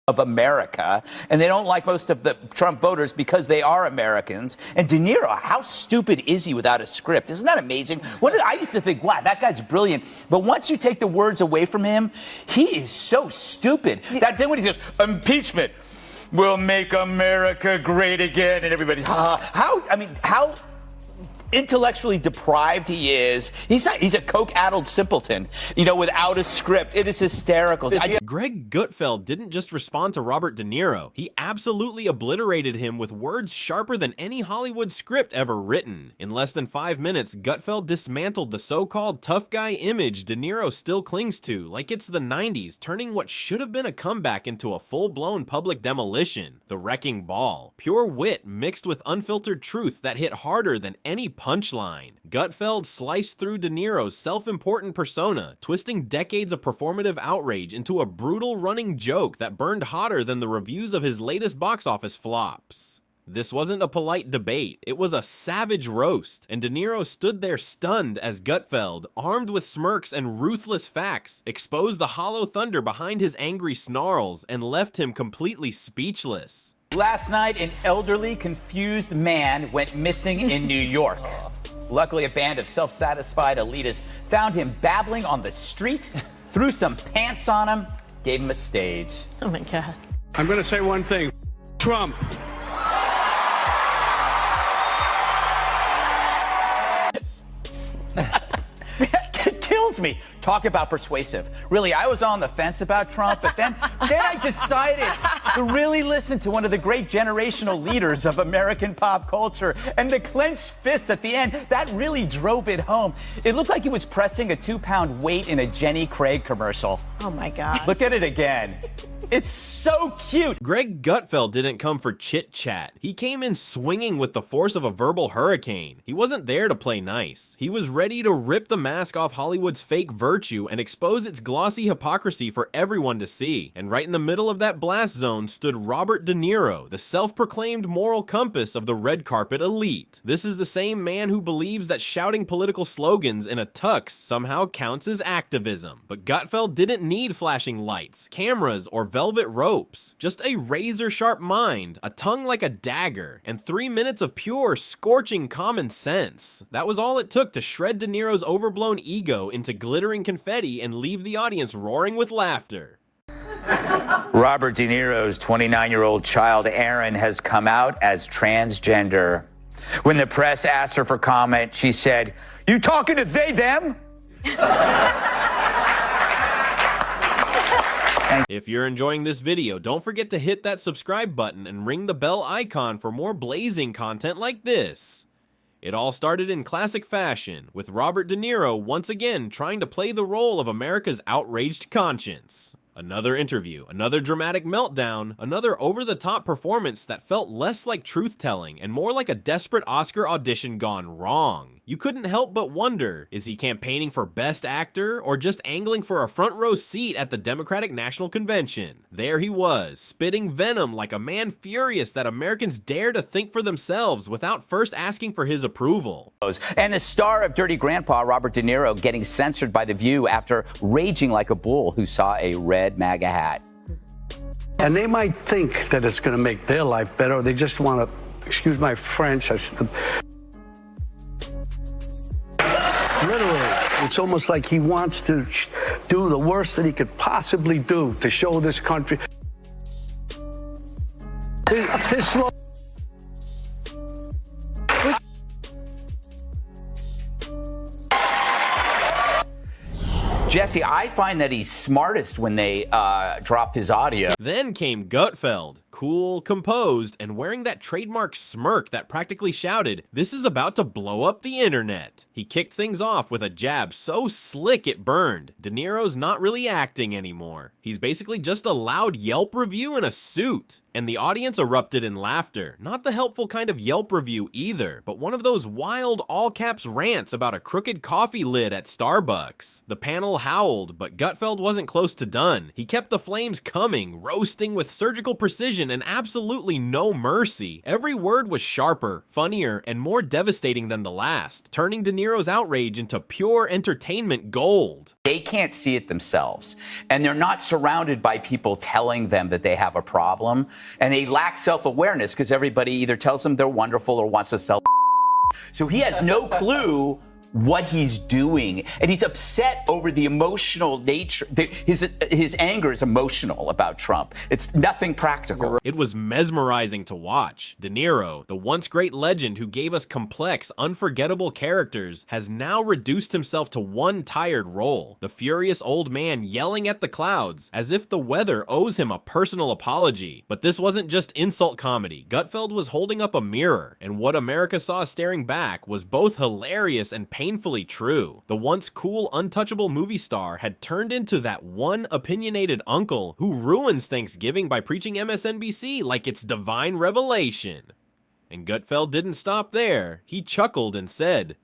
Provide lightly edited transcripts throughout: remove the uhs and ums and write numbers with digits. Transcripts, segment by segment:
of America, and they don't like most of the Trump voters because they are Americans. And De Niro, how stupid is he without a script? Isn't that amazing? I used to think, wow, that guy's brilliant. But once you take the words away from him, he is so stupid. Then when he goes, impeachment will make America great again, and everybody's, how intellectually deprived he is. He's a coke-addled simpleton, without a script. It is hysterical. Greg Gutfeld didn't just respond to Robert De Niro. He absolutely obliterated him with words sharper than any Hollywood script ever written. In less than 5 minutes, Gutfeld dismantled the so-called tough guy image De Niro still clings to, like it's the 90s, turning what should have been a comeback into a full-blown public demolition. The wrecking ball. Pure wit mixed with unfiltered truth that hit harder than any punchline. Gutfeld sliced through De Niro's self-important persona, twisting decades of performative outrage into a brutal running joke that burned hotter than the reviews of his latest box office flops. This wasn't a polite debate, it was a savage roast, and De Niro stood there stunned as Gutfeld, armed with smirks and ruthless facts, exposed the hollow thunder behind his angry snarls and left him completely speechless. Last night, an elderly, confused man went missing in New York. Luckily, a band of self-satisfied elitists found him babbling on the street, threw some pants on him, gave him a stage. Oh my God. I'm going to say one thing. Trump. It kills me. Talk about persuasive. Really, I was on the fence about Trump, but then I decided to really listen to one of the great generational leaders of American pop culture. And the clenched fists at the end, that really drove it home. It looked like he was pressing a 2-pound weight in a Jenny Craig commercial. Oh my God. Look at it again. It's so cute. Greg Gutfeld didn't come for chit-chat. He came in swinging with the force of a verbal hurricane. He wasn't there to play nice. He was ready to rip the mask off Hollywood's fake virtue and expose its glossy hypocrisy for everyone to see. And right in the middle of that blast zone stood Robert De Niro, the self-proclaimed moral compass of the red carpet elite. This is the same man who believes that shouting political slogans in a tux somehow counts as activism. But Gutfeld didn't need flashing lights, cameras, or velvet ropes. Just a razor-sharp mind, a tongue like a dagger, and 3 minutes of pure, scorching common sense. That was all it took to shred De Niro's overblown ego into glittering confetti and leave the audience roaring with laughter. Robert De Niro's 29-year-old child, Aaron, has come out as transgender. When the press asked her for comment, she said, "You talking to they, them?" If you're enjoying this video, don't forget to hit that subscribe button and ring the bell icon for more blazing content like this. It all started in classic fashion, with Robert De Niro once again trying to play the role of America's outraged conscience. Another interview, another dramatic meltdown, another over-the-top performance that felt less like truth-telling and more like a desperate Oscar audition gone wrong. You couldn't help but wonder, is he campaigning for Best Actor or just angling for a front row seat at the Democratic National Convention? There he was, spitting venom like a man furious that Americans dare to think for themselves without first asking for his approval. And the star of Dirty Grandpa, Robert De Niro, getting censored by The View after raging like a bull who saw a red MAGA hat. And they might think that it's going to make their life better, or they just want to, excuse my French, literally, it's almost like he wants to do the worst that he could possibly do to show this country. His Jesse, I find that he's smartest when they drop his audio. Then came Gutfeld, cool, composed, and wearing that trademark smirk that practically shouted, "This is about to blow up the internet." He kicked things off with a jab so slick it burned. De Niro's not really acting anymore. He's basically just a loud Yelp review in a suit. And the audience erupted in laughter. Not the helpful kind of Yelp review either, but one of those wild all-caps rants about a crooked coffee lid at Starbucks. The panel howled, but Gutfeld wasn't close to done. He kept the flames coming, roasting with surgical precision and absolutely no mercy. Every word was sharper, funnier, and more devastating than the last, turning De Niro's outrage into pure entertainment gold. They can't see it themselves, and they're not surrounded by people telling them that they have a problem, and they lack self-awareness because everybody either tells them they're wonderful or wants to sell. So he has no clue what he's doing, and he's upset over the emotional nature. His anger is emotional about Trump. It's nothing practical. It was mesmerizing to watch. De Niro, the once great legend who gave us complex, unforgettable characters, has now reduced himself to one tired role. The furious old man yelling at the clouds, as if the weather owes him a personal apology. But this wasn't just insult comedy. Gutfeld was holding up a mirror, and what America saw staring back was both hilarious and painfully true. The once cool, untouchable movie star had turned into that one opinionated uncle who ruins Thanksgiving by preaching MSNBC like it's divine revelation. And Gutfeld didn't stop there. He chuckled and said,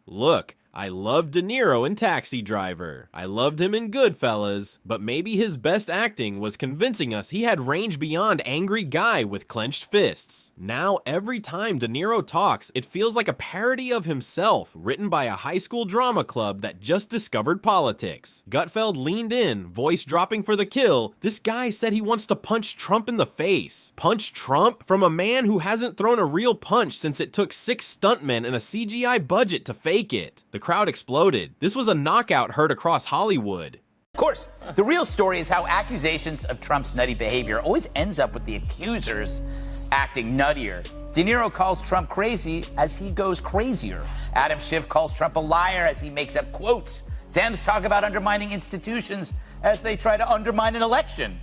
"Look, I loved De Niro in Taxi Driver. I loved him in Goodfellas, but maybe his best acting was convincing us he had range beyond angry guy with clenched fists." Now, every time De Niro talks, it feels like a parody of himself, written by a high school drama club that just discovered politics. Gutfeld leaned in, voice dropping for the kill. This guy said he wants to punch Trump in the face. Punch Trump? From a man who hasn't thrown a real punch since it took 6 stuntmen and a CGI budget to fake it. The crowd exploded. This was a knockout heard across Hollywood. Of course, the real story is how accusations of Trump's nutty behavior always ends up with the accusers acting nuttier. De Niro calls Trump crazy as he goes crazier. Adam Schiff calls Trump a liar as he makes up quotes. Dems talk about undermining institutions as they try to undermine an election.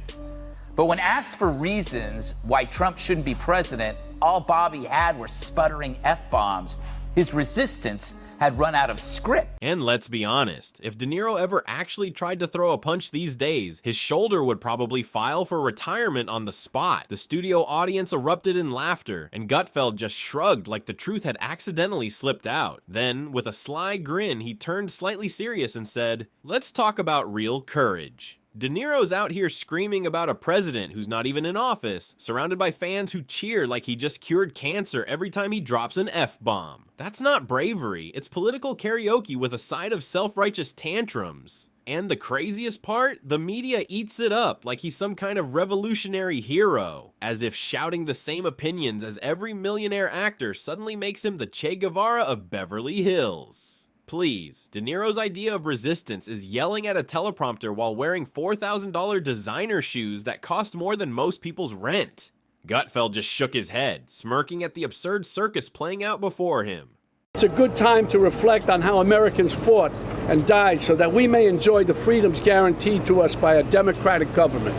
But when asked for reasons why Trump shouldn't be president, all Bobby had were sputtering F-bombs. His resistance had run out of script. And let's be honest, if De Niro ever actually tried to throw a punch these days, his shoulder would probably file for retirement on the spot. The studio audience erupted in laughter, and Gutfeld just shrugged like the truth had accidentally slipped out. Then, with a sly grin, he turned slightly serious and said, "Let's talk about real courage." De Niro's out here screaming about a president who's not even in office, surrounded by fans who cheer like he just cured cancer every time he drops an F-bomb. That's not bravery, it's political karaoke with a side of self-righteous tantrums. And the craziest part? The media eats it up like he's some kind of revolutionary hero, as if shouting the same opinions as every millionaire actor suddenly makes him the Che Guevara of Beverly Hills. Please, De Niro's idea of resistance is yelling at a teleprompter while wearing $4,000 designer shoes that cost more than most people's rent. Gutfeld just shook his head, smirking at the absurd circus playing out before him. It's a good time to reflect on how Americans fought and died so that we may enjoy the freedoms guaranteed to us by a democratic government.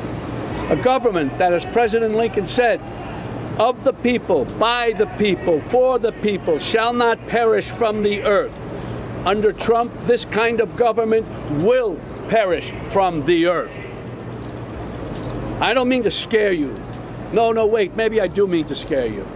A government that, as President Lincoln said, "Of the people, by the people, for the people, shall not perish from the earth." Under Trump, this kind of government will perish from the earth. I don't mean to scare you. No, wait, maybe I do mean to scare you.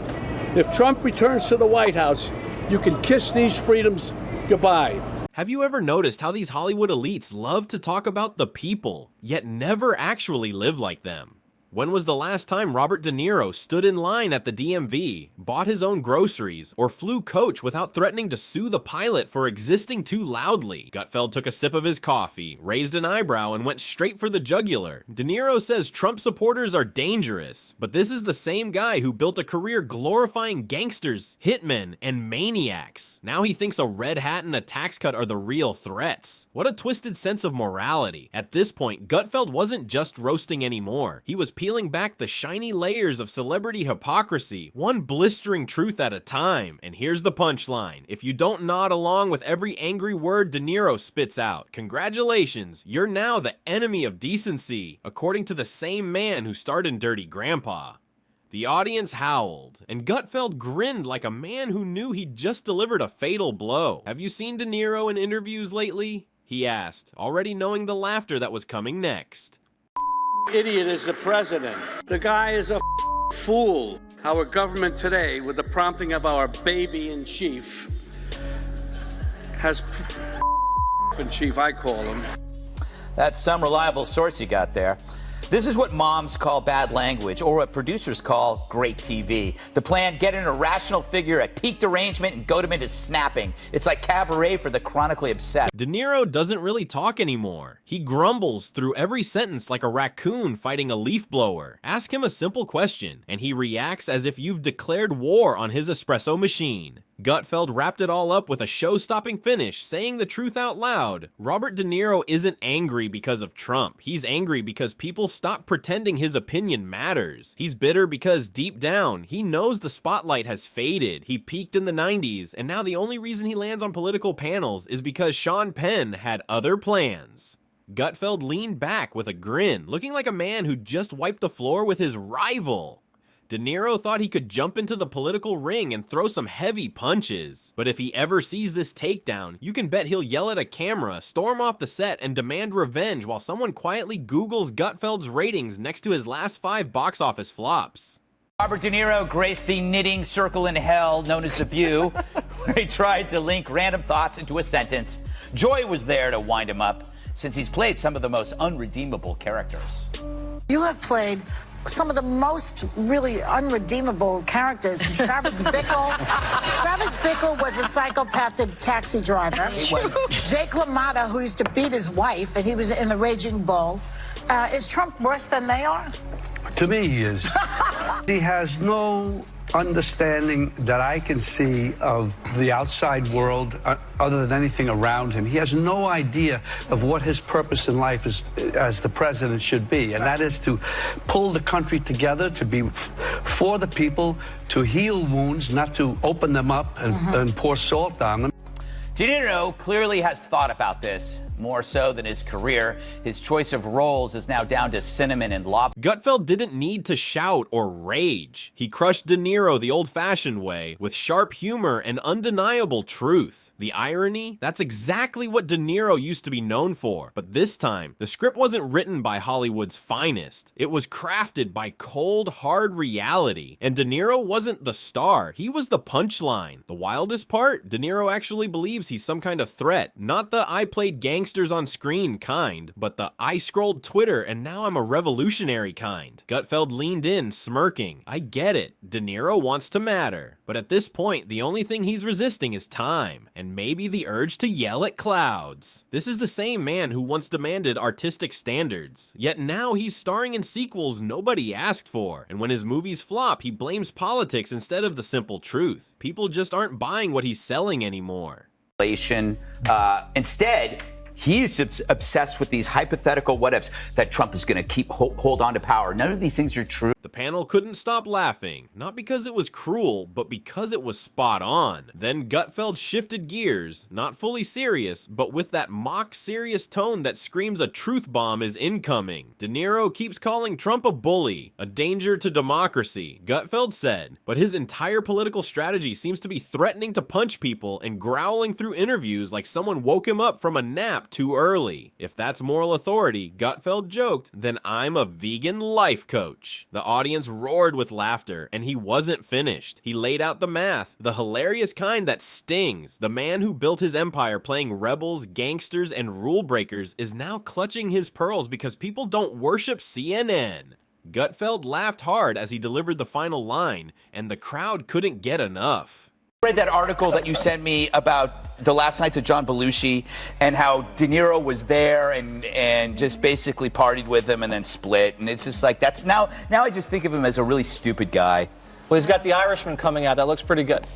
If Trump returns to the White House, you can kiss these freedoms goodbye. Have you ever noticed how these Hollywood elites love to talk about the people, yet never actually live like them? When was the last time Robert De Niro stood in line at the DMV, bought his own groceries, or flew coach without threatening to sue the pilot for existing too loudly? Gutfeld took a sip of his coffee, raised an eyebrow, and went straight for the jugular. De Niro says Trump supporters are dangerous, but this is the same guy who built a career glorifying gangsters, hitmen, and maniacs. Now he thinks a red hat and a tax cut are the real threats. What a twisted sense of morality. At this point, Gutfeld wasn't just roasting anymore. He was peeling back the shiny layers of celebrity hypocrisy, one blistering truth at a time. And here's the punchline. If you don't nod along with every angry word De Niro spits out, congratulations, you're now the enemy of decency, according to the same man who starred in Dirty Grandpa. The audience howled, and Gutfeld grinned like a man who knew he'd just delivered a fatal blow. Have you seen De Niro in interviews lately? He asked, already knowing the laughter that was coming next. Idiot is the president. The guy is a fool. Our government today, with the prompting of our baby-in-chief, has in chief, I call him. That's some reliable source you got there. This is what moms call bad language, or what producers call great TV. The plan, get an irrational figure at peak derangement and goad him into snapping. It's like cabaret for the chronically obsessed. De Niro doesn't really talk anymore. He grumbles through every sentence like a raccoon fighting a leaf blower. Ask him a simple question, and he reacts as if you've declared war on his espresso machine. Gutfeld wrapped it all up with a show-stopping finish, saying the truth out loud. Robert De Niro isn't angry because of Trump. He's angry because people stopped pretending his opinion matters. He's bitter because deep down, he knows the spotlight has faded. He peaked in the 90s, and now the only reason he lands on political panels is because Sean Penn had other plans. Gutfeld leaned back with a grin, looking like a man who just wiped the floor with his rival. De Niro thought he could jump into the political ring and throw some heavy punches. But if he ever sees this takedown, you can bet he'll yell at a camera, storm off the set, and demand revenge while someone quietly Googles Gutfeld's ratings next to his last 5 box office flops. Robert De Niro graced the knitting circle in hell known as The View, where he tried to link random thoughts into a sentence. Joy was there to wind him up, since he's played some of the most unredeemable characters. You have played some of the most really unredeemable characters. Travis Bickle. Travis Bickle was a psychopathic taxi driver. Jake LaMotta, who used to beat his wife, and he was in The Raging Bull. Is Trump worse than they are? To me, he is. He has no understanding that I can see of the outside world other than anything around him. He has no idea of what his purpose in life is as the president should be, and that is to pull the country together, to be for the people, to heal wounds, not to open them up and pour salt on them. De Niro clearly has thought about this, more so than his career. His choice of roles is now down to cinnamon and lobster. Gutfeld didn't need to shout or rage. He crushed De Niro the old-fashioned way, with sharp humor and undeniable truth. The irony? That's exactly what De Niro used to be known for. But this time, the script wasn't written by Hollywood's finest. It was crafted by cold, hard reality. And De Niro wasn't the star. He was the punchline. The wildest part? De Niro actually believes he's some kind of threat. Not the I played gangsters on screen kind, but the I scrolled Twitter and now I'm a revolutionary kind. Gutfeld leaned in, smirking. I get it. De Niro wants to matter. But at this point, the only thing he's resisting is time, and maybe the urge to yell at clouds. This is the same man who once demanded artistic standards, yet now he's starring in sequels nobody asked for, and when his movies flop, he blames politics instead of the simple truth. People just aren't buying what he's selling anymore. Instead, he's obsessed with these hypothetical what-ifs that Trump is going to keep hold on to power. None of these things are true. The panel couldn't stop laughing, not because it was cruel, but because it was spot on. Then Gutfeld shifted gears, not fully serious, but with that mock-serious tone that screams a truth bomb is incoming. De Niro keeps calling Trump a bully, a danger to democracy, Gutfeld said, but his entire political strategy seems to be threatening to punch people and growling through interviews like someone woke him up from a nap too early. If that's moral authority, Gutfeld joked, then I'm a vegan life coach. The audience roared with laughter, and he wasn't finished. He laid out the math, the hilarious kind that stings. The man who built his empire playing rebels, gangsters, and rule breakers is now clutching his pearls because people don't worship CNN. Gutfeld laughed hard as he delivered the final line, and the crowd couldn't get enough. I read that article that you sent me about the last nights of John Belushi and how De Niro was there and just basically partied with him and then split. And it's just like, that's now I just think of him as a really stupid guy. Well, he's got The Irishman coming out. That looks pretty good.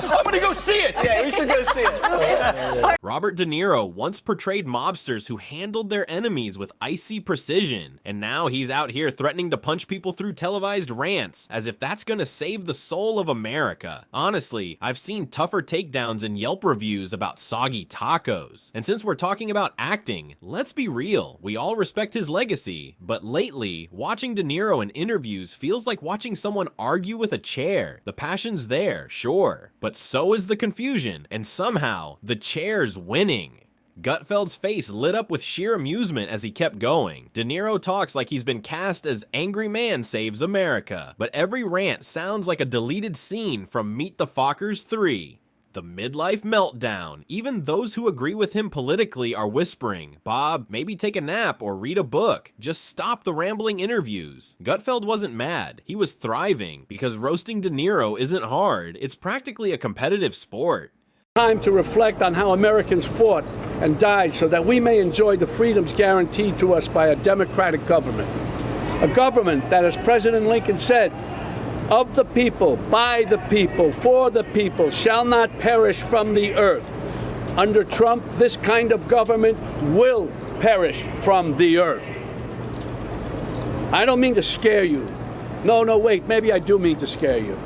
I'm gonna go see it. Yeah, we should go see it. Robert De Niro once portrayed mobsters who handled their enemies with icy precision, and now he's out here threatening to punch people through televised rants, as if that's gonna save the soul of America. Honestly, I've seen tougher takedowns in Yelp reviews about soggy tacos. And since we're talking about acting, let's be real, we all respect his legacy, but lately, watching De Niro in interviews feels like watching someone argue with a chair. The passion's there, sure, but so is the confusion, and somehow, the chair's winning. Gutfeld's face lit up with sheer amusement as he kept going. De Niro talks like he's been cast as angry man saves America, but every rant sounds like a deleted scene from Meet the Fockers 3. The midlife meltdown. Even those who agree with him politically are whispering, "Bob, maybe take a nap or read a book. Just stop the rambling interviews." Gutfeld wasn't mad. He was thriving, because roasting De Niro isn't hard. It's practically a competitive sport. Time to reflect on how Americans fought and died so that we may enjoy the freedoms guaranteed to us by a democratic government. A government that, as President Lincoln said, "Of the people, by the people, for the people, shall not perish from the earth." Under Trump, this kind of government will perish from the earth. I don't mean to scare you. No, wait, maybe I do mean to scare you.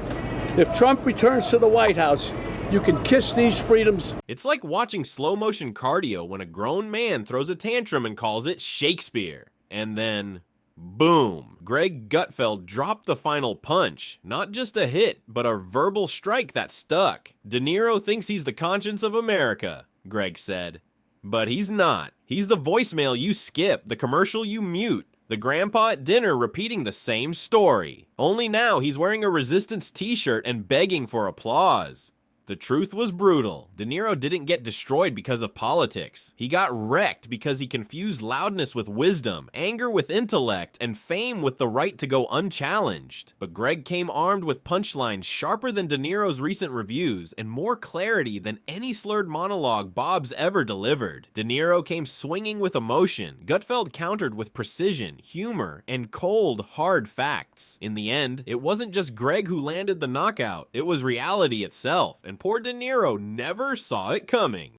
If Trump returns to the White House, you can kiss these freedoms. It's like watching slow motion cardio when a grown man throws a tantrum and calls it Shakespeare. And then, boom, Greg Gutfeld dropped the final punch. Not just a hit, but a verbal strike that stuck. De Niro thinks he's the conscience of America, Greg said. But he's not. He's the voicemail you skip, the commercial you mute, the grandpa at dinner repeating the same story. Only now he's wearing a Resistance t-shirt and begging for applause. The truth was brutal. De Niro didn't get destroyed because of politics. He got wrecked because he confused loudness with wisdom, anger with intellect, and fame with the right to go unchallenged. But Greg came armed with punchlines sharper than De Niro's recent reviews and more clarity than any slurred monologue Bob's ever delivered. De Niro came swinging with emotion. Gutfeld countered with precision, humor, and cold, hard facts. In the end, it wasn't just Greg who landed the knockout. It was reality itself, and poor De Niro never saw it coming.